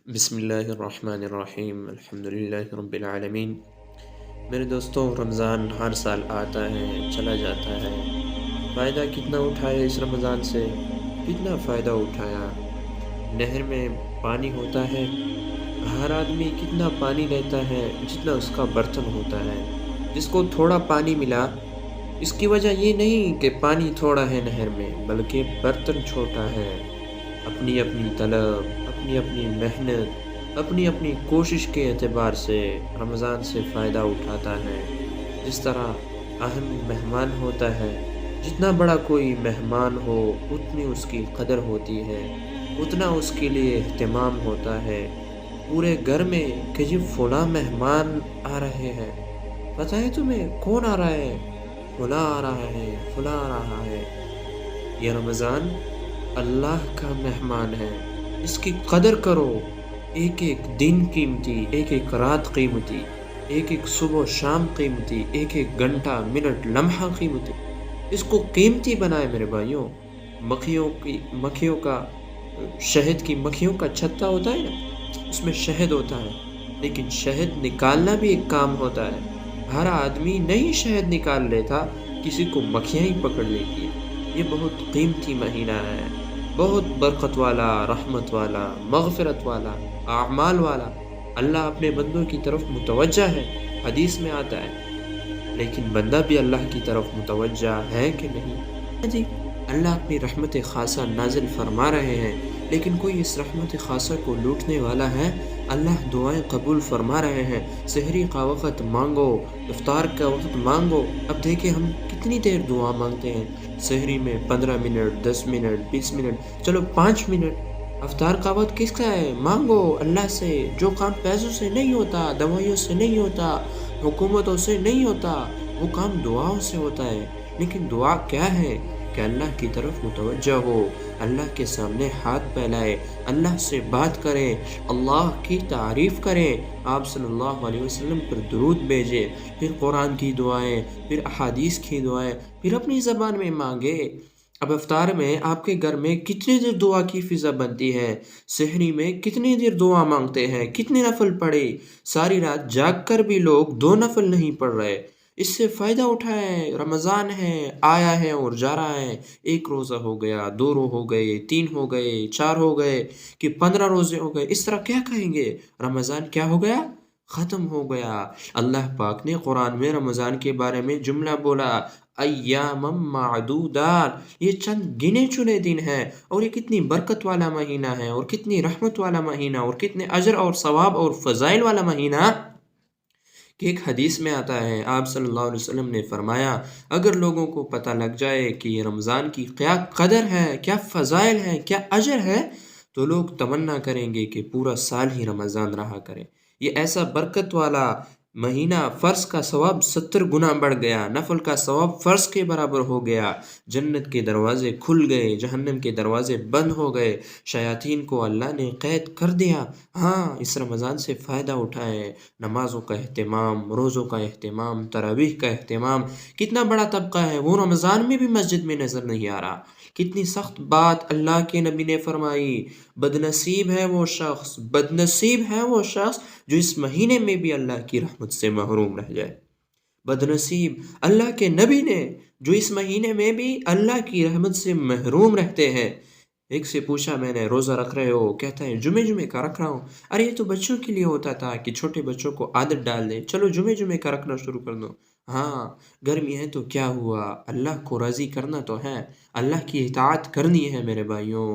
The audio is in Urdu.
بسم اللہ الرحمن الرحیم الحمدللہ رب العالمین۔ میرے دوستوں، رمضان ہر سال آتا ہے چلا جاتا ہے۔ فائدہ کتنا اٹھایا اس رمضان سے، کتنا فائدہ اٹھایا۔ نہر میں پانی ہوتا ہے، ہر آدمی کتنا پانی لیتا ہے جتنا اس کا برتن ہوتا ہے۔ جس کو تھوڑا پانی ملا، اس کی وجہ یہ نہیں کہ پانی تھوڑا ہے نہر میں، بلکہ برتن چھوٹا ہے۔ اپنی اپنی طلب، اپنی اپنی محنت، اپنی اپنی کوشش کے اعتبار سے رمضان سے فائدہ اٹھاتا ہے۔ جس طرح اہم مہمان ہوتا ہے، جتنا بڑا کوئی مہمان ہو اتنی اس کی قدر ہوتی ہے، اتنا اس کے لیے اہتمام ہوتا ہے پورے گھر میں کہ جی فلاں مہمان آ رہے ہیں۔ پتہ ہے تمہیں کون آ رہا ہے؟ فلاں آ رہا ہے، فلاں آ رہا ہے۔ یہ رمضان اللہ کا مہمان ہے، اس کی قدر کرو۔ ایک ایک دن قیمتی، ایک ایک رات قیمتی، ایک ایک صبح و شام قیمتی، ایک ایک گھنٹہ منٹ لمحہ قیمتی۔ اس کو قیمتی بنائے میرے بھائیوں۔ مکھیوں کا شہد کی مکھیوں کا چھتا ہوتا ہے نا، اس میں شہد ہوتا ہے، لیکن شہد نکالنا بھی ایک کام ہوتا ہے۔ ہر آدمی نہیں شہد نکال لیتا، کسی کو مکھیاں ہی پکڑ لیتی ہے۔ یہ بہت قیمتی مہینہ ہے، بہت برکت والا، رحمت والا، مغفرت والا، اعمال والا۔ اللہ اپنے بندوں کی طرف متوجہ ہے، حدیث میں آتا ہے۔ لیکن بندہ بھی اللہ کی طرف متوجہ ہے کہ نہیں؟ جی اللہ اپنی رحمت خاصہ نازل فرما رہے ہیں، لیکن کوئی اس رحمت خاصہ کو لوٹنے والا ہے؟ اللہ دعائیں قبول فرما رہے ہیں۔ سحری کا وقت مانگو، افطار کا وقت مانگو۔ اب دیکھیں ہم کتنی دیر دعا مانگتے ہیں۔ سحری میں 15 منٹ، 10 منٹ، 20 منٹ، چلو 5 منٹ۔ افطار کا وقت کس کا ہے؟ مانگو اللہ سے۔ جو کام پیسوں سے نہیں ہوتا، دوائیوں سے نہیں ہوتا، حکومتوں سے نہیں ہوتا، وہ کام دعاؤں سے ہوتا ہے۔ لیکن دعا کیا ہے؟ کہ اللہ کی طرف متوجہ ہو، اللہ کے سامنے ہاتھ پھیلائے، اللہ سے بات کریں، اللہ کی تعریف کریں، آپ صلی اللہ علیہ وسلم پر درود بھیجیں، پھر قرآن کی دعائیں، پھر احادیث کی دعائیں، پھر اپنی زبان میں مانگے۔ اب افطار میں آپ کے گھر میں کتنی دیر دعا کی فضا بنتی ہے؟ سحری میں کتنی دیر دعا مانگتے ہیں؟ کتنے نفل پڑھے؟ ساری رات جاگ کر بھی لوگ 2 نفل نہیں پڑھ رہے۔ اس سے فائدہ اٹھائے۔ رمضان ہے، آیا ہے اور جا رہا ہے۔ 1 روزہ ہو گیا، 2 ہو گئے، 3 ہو گئے، 4 ہو گئے، کہ 15 روزے ہو گئے۔ اس طرح کیا کہیں گے؟ رمضان کیا ہو گیا؟ ختم ہو گیا۔ اللہ پاک نے قرآن میں رمضان کے بارے میں جملہ بولا، ایام معدودات، یہ چند گنے چنے دن ہیں، اور یہ کتنی برکت والا مہینہ ہے، اور کتنی رحمت والا مہینہ، اور کتنے اجر اور ثواب اور فضائل والا مہینہ، کہ ایک حدیث میں آتا ہے، آپ صلی اللہ علیہ وسلم نے فرمایا، اگر لوگوں کو پتہ لگ جائے کہ یہ رمضان کی کیا قدر ہے، کیا فضائل ہے، کیا اجر ہے، تو لوگ تمنا کریں گے کہ پورا سال ہی رمضان رہا کرے۔ یہ ایسا برکت والا مہینہ، فرض کا ثواب 70 گنا بڑھ گیا، نفل کا ثواب فرض کے برابر ہو گیا، جنت کے دروازے کھل گئے، جہنم کے دروازے بند ہو گئے، شیاطین کو اللہ نے قید کر دیا۔ ہاں، اس رمضان سے فائدہ اٹھائے۔ نمازوں کا اہتمام، روزوں کا اہتمام، تراویح کا اہتمام۔ کتنا بڑا طبقہ ہے وہ رمضان میں بھی مسجد میں نظر نہیں آ رہا۔ کتنی سخت بات اللہ کے نبی نے فرمائی، بدنصیب ہے وہ شخص، بدنصیب ہے وہ شخص جو اس مہینے میں بھی اللہ کی رحمت سے محروم رہ جائے۔ بدنصیب اللہ کے نبی نے، جو اس مہینے میں بھی اللہ کی رحمت سے محروم رہتے ہیں۔ ایک سے پوچھا میں نے، روزہ رکھ رہے ہو؟ کہتا ہے جمعے کا رکھ رہا ہوں۔ ارے یہ تو بچوں کے لیے ہوتا تھا کہ چھوٹے بچوں کو عادت ڈال دیں، چلو جمعے کا رکھنا شروع کر دو۔ ہاں، گرمی ہے تو کیا ہوا، اللہ کو راضی کرنا تو ہے، اللہ کی اطاعت کرنی ہے میرے بھائیوں۔